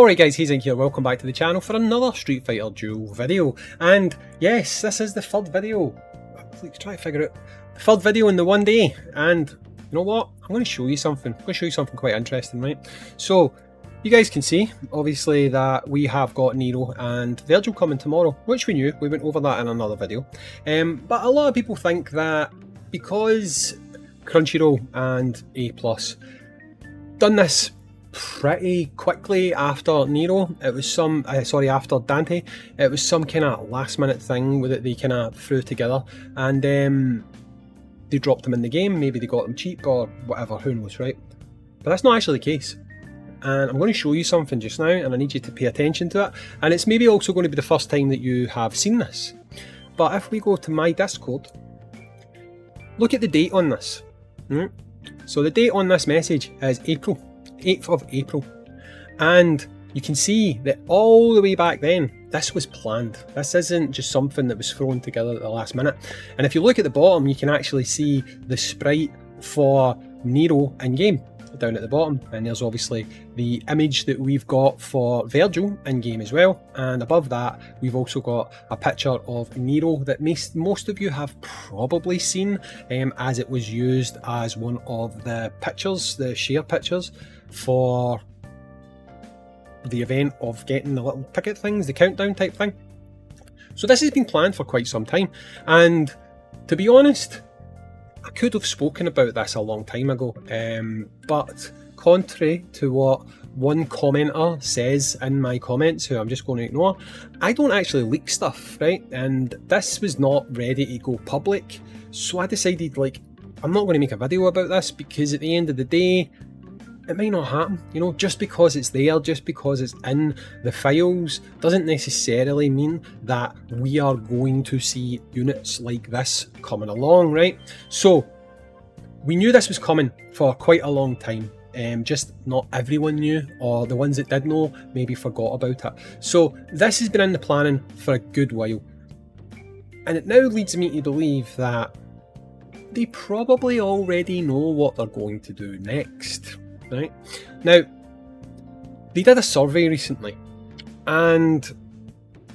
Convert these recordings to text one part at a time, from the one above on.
Alright guys, Hayzink here, welcome back to the channel for another Street Fighter Duel video. And yes, this is the third video. Let's try to figure out the third video in the one day. And you know what? I'm going to show you something. I'm going to show you something quite interesting, right? So, you guys can see, obviously, that we have got NERO and VERGIL coming tomorrow, which we knew. We went over that in another video. But a lot of people think that because Crunchyroll and A+ done this pretty quickly after NERO, it was after Dante, it was some kind of last minute thing that they kind of threw together, and they dropped them in the game. Maybe they got them cheap or whatever, who knows, right? But that's not actually the case. And I'm going to show you something just now, and I need you to pay attention to it. And it's maybe also going to be the first time that you have seen this. But if we go to my Discord, look at the date on this. So the date on this message is April. 8th of April, and you can see that all the way back then this was planned. This isn't just something that was thrown together at the last minute. And if you look at the bottom, you can actually see the sprite for NERO in game down at the bottom, and there's obviously the image that we've got for VERGIL in game as well, and above that we've also got a picture of NERO that most of you have probably seen, as it was used as one of the pictures, the share pictures for the event of getting the little ticket things, the countdown type thing. So this has been planned for quite some time, and to be honest, I could have spoken about this a long time ago, but contrary to what one commenter says in my comments, who I'm just going to ignore, I don't actually leak stuff, right? And this was not ready to go public, so I decided, like, I'm not going to make a video about this, because at the end of the day, it might not happen. You know, just because it's there, just because it's in the files, doesn't necessarily mean that we are going to see units like this coming along, right? So we knew this was coming for quite a long time. Just not everyone knew, or the ones that did know maybe forgot about it. So this has been in the planning for a good while, and it now leads me to believe that they probably already know what they're going to do next. Right? Now, they did a survey recently, and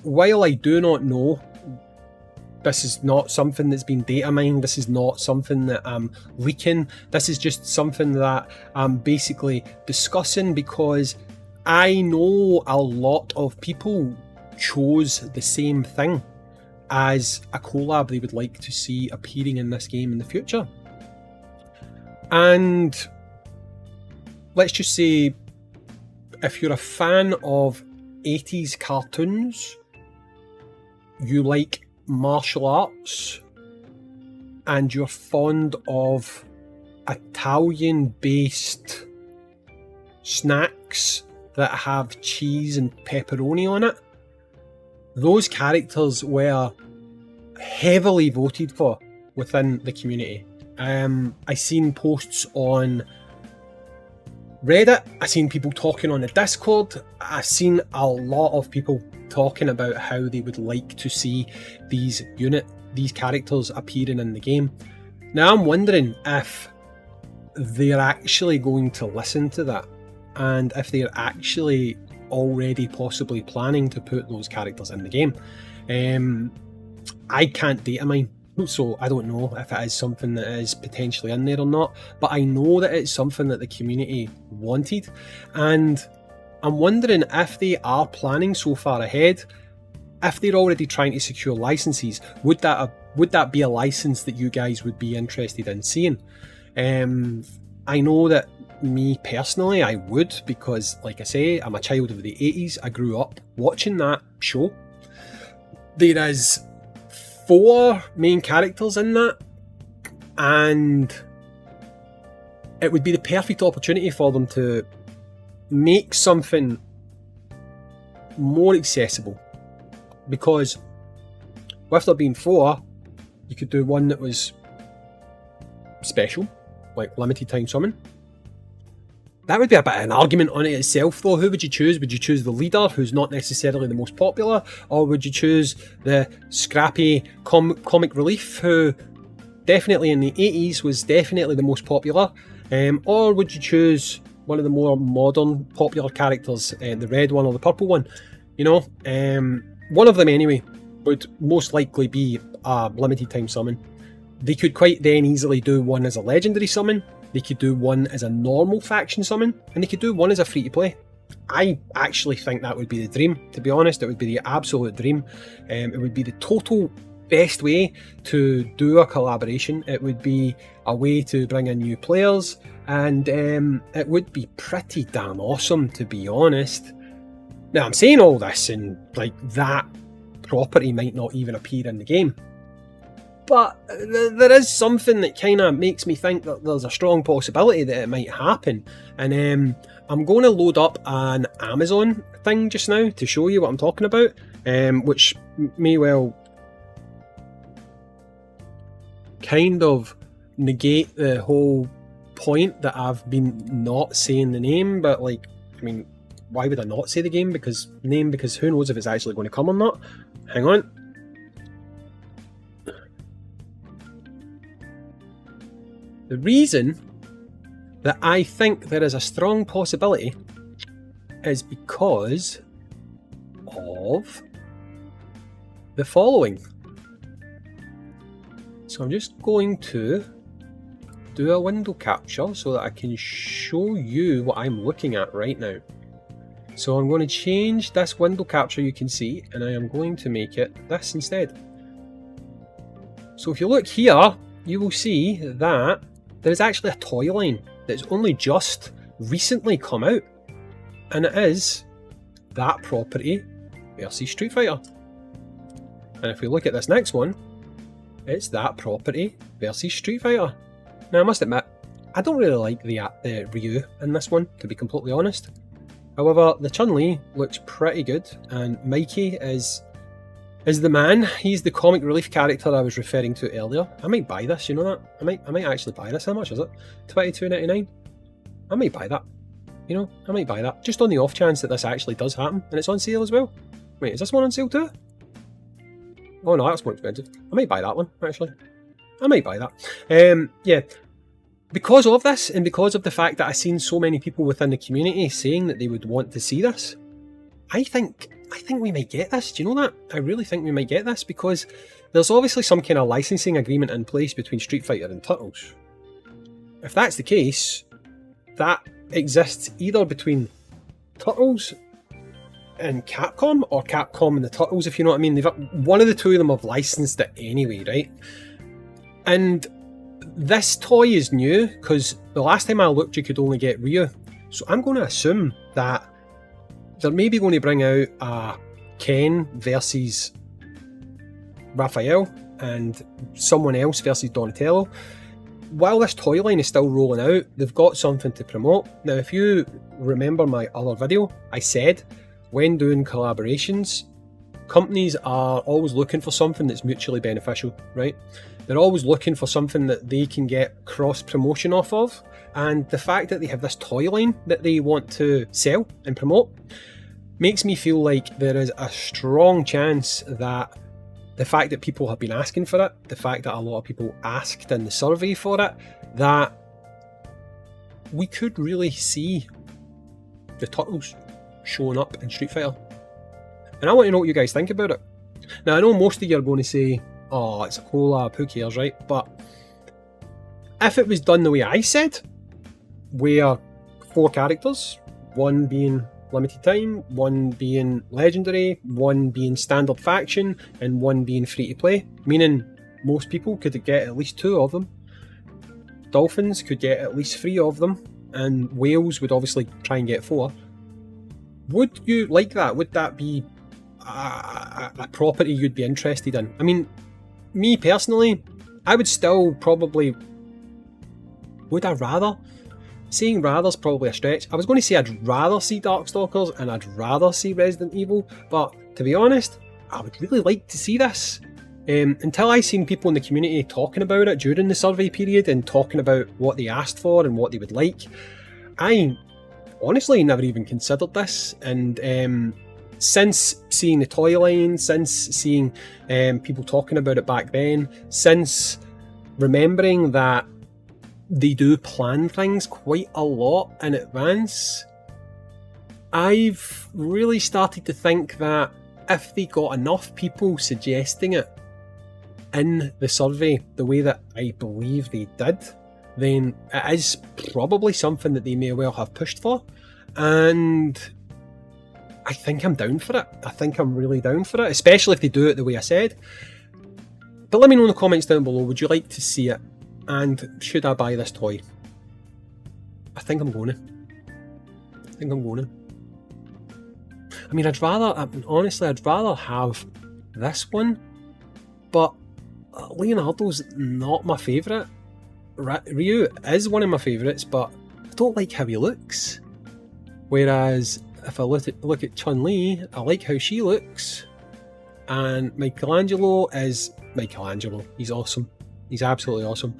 while I do not know, this is not something that's been data mined, this is not something that I'm leaking, this is just something that I'm basically discussing, because I know a lot of people chose the same thing as a collab they would like to see appearing in this game in the future. And let's just say, if you're a fan of 80s cartoons, you like martial arts, and you're fond of Italian-based snacks that have cheese and pepperoni on it, those characters were heavily voted for within the community. I seen posts on Reddit, I've seen people talking on the Discord, I've seen a lot of people talking about how they would like to see these characters appearing in the game. Now I'm wondering if they're actually going to listen to that, and if they're actually already possibly planning to put those characters in the game. I can't data mine, so I don't know if it is something that is potentially in there or not, but I know that it's something that the community wanted, and I'm wondering if they are planning so far ahead, if they're already trying to secure licenses, would that be a license that you guys would be interested in seeing? I know that me personally, I would, because like I say, I'm a child of the 80s, I grew up watching that show. There is 4 main characters in that, and it would be the perfect opportunity for them to make something more accessible, because with there being 4, you could do one that was special, like limited time summon. That would be a bit of an argument on it itself though. Who would you choose? Would you choose the leader, who's not necessarily the most popular, or would you choose the scrappy comic relief, who definitely in the 80s was definitely the most popular, or would you choose one of the more modern, popular characters, the red one or the purple one. You know, one of them anyway would most likely be a limited time summon. They could quite then easily do one as a legendary summon, they could do one as a normal faction summon, and they could do one as a free to play. I actually think that would be the dream, to be honest. It would be the absolute dream. It would be the total best way to do a collaboration. It would be a way to bring in new players, and it would be pretty damn awesome, to be honest. Now, I'm saying all this, and like that property might not even appear in the game, but there is something that kind of makes me think that there's a strong possibility that it might happen. And I'm going to load up an Amazon thing just now to show you what I'm talking about, which may well kind of negate the whole point that I've been not saying the name. But like, I mean, why would I not say the name? Because who knows if it's actually going to come or not. Hang on. The reason that I think there is a strong possibility is because of the following. So I'm just going to do a window capture so that I can show you what I'm looking at right now. So I'm going to change this window capture you can see, and I am going to make it this instead. So if you look here, you will see that there is actually a toy line that's only just recently come out, and it is that property versus Street Fighter. And if we look at this next one, it's that property versus Street Fighter. Now I must admit, I don't really like the Ryu in this one, to be completely honest. However, the Chun-Li looks pretty good, and Mikey is the man. He's the comic relief character I was referring to earlier. I might buy this, you know that? I might actually buy this. How much is it? $22.99? I might buy that. You know, I might buy that. Just on the off chance that this actually does happen, and it's on sale as well. Wait, is this one on sale too? Oh no, that's more expensive. I might buy that one, actually. I might buy that. Yeah. Because of this, and because of the fact that I've seen so many people within the community saying that they would want to see this, I think we might get this. Do you know that? I really think we might get this, because there's obviously some kind of licensing agreement in place between Street Fighter and Turtles. If that's the case, that exists either between Turtles and Capcom, or Capcom and the Turtles, if you know what I mean. One of the two of them have licensed it anyway, right? And this toy is new, because the last time I looked you could only get Ryu. So I'm going to assume that they're maybe going to bring out a Ken versus Raphael and someone else versus Donatello. While this toy line is still rolling out, they've got something to promote. Now, if you remember my other video, I said when doing collaborations, companies are always looking for something that's mutually beneficial, right? They're always looking for something that they can get cross-promotion off of, and the fact that they have this toy line that they want to sell and promote makes me feel like there is a strong chance that the fact that people have been asking for it, the fact that a lot of people asked in the survey for it, that we could really see the Turtles showing up in Street Fighter. And I want to know what you guys think about it. Now, I know most of you are going to say, oh, it's a collab, who cares, right? But if it was done the way I said, where 4 characters, one being limited time, one being legendary, one being standard faction, and one being free to play, meaning most people could get at least 2 of them, Dolphins could get at least 3 of them, and Wales would obviously try and get 4. Would you like that? Would that be a property you'd be interested in? I mean, me personally, I would still probably... Would I rather? Saying rather's probably a stretch. I was going to say I'd rather see Darkstalkers and I'd rather see Resident Evil, but to be honest, I would really like to see this. Until I seen people in the community talking about it during the survey period and talking about what they asked for and what they would like, I honestly never even considered this. And since seeing the toy line, since seeing people talking about it back then, since remembering that they do plan things quite a lot in advance. I've really started to think that if they got enough people suggesting it in the survey the way that I believe they did, then it is probably something that they may well have pushed for, and I think I'm down for it. I think I'm really down for it, especially if they do it the way I said. But let me know in the comments down below, would you like to see it, and should I buy this toy? I think I'm going to. I mean, honestly, I'd rather have this one, but Leonardo's not my favourite. Ryu is one of my favourites, but I don't like how he looks. Whereas if I look at Chun-Li, I like how she looks. And Michelangelo is Michelangelo. He's awesome. He's absolutely awesome.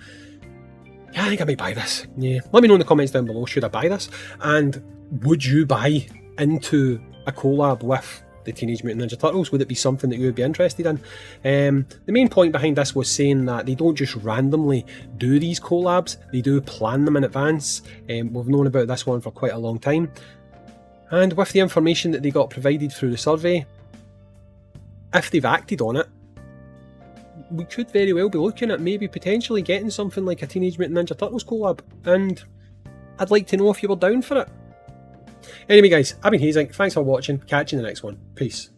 Yeah, I think I might buy this. Yeah, let me know in the comments down below, should I buy this? And would you buy into a collab with the Teenage Mutant Ninja Turtles? Would it be something that you would be interested in? The main point behind this was saying that they don't just randomly do these collabs, they do plan them in advance. We've known about this one for quite a long time. And with the information that they got provided through the survey, if they've acted on it, we could very well be looking at maybe potentially getting something like a Teenage Mutant Ninja Turtles collab, and I'd like to know if you were down for it. Anyway guys, I've been Hayzink, thanks for watching, catch you in the next one, peace.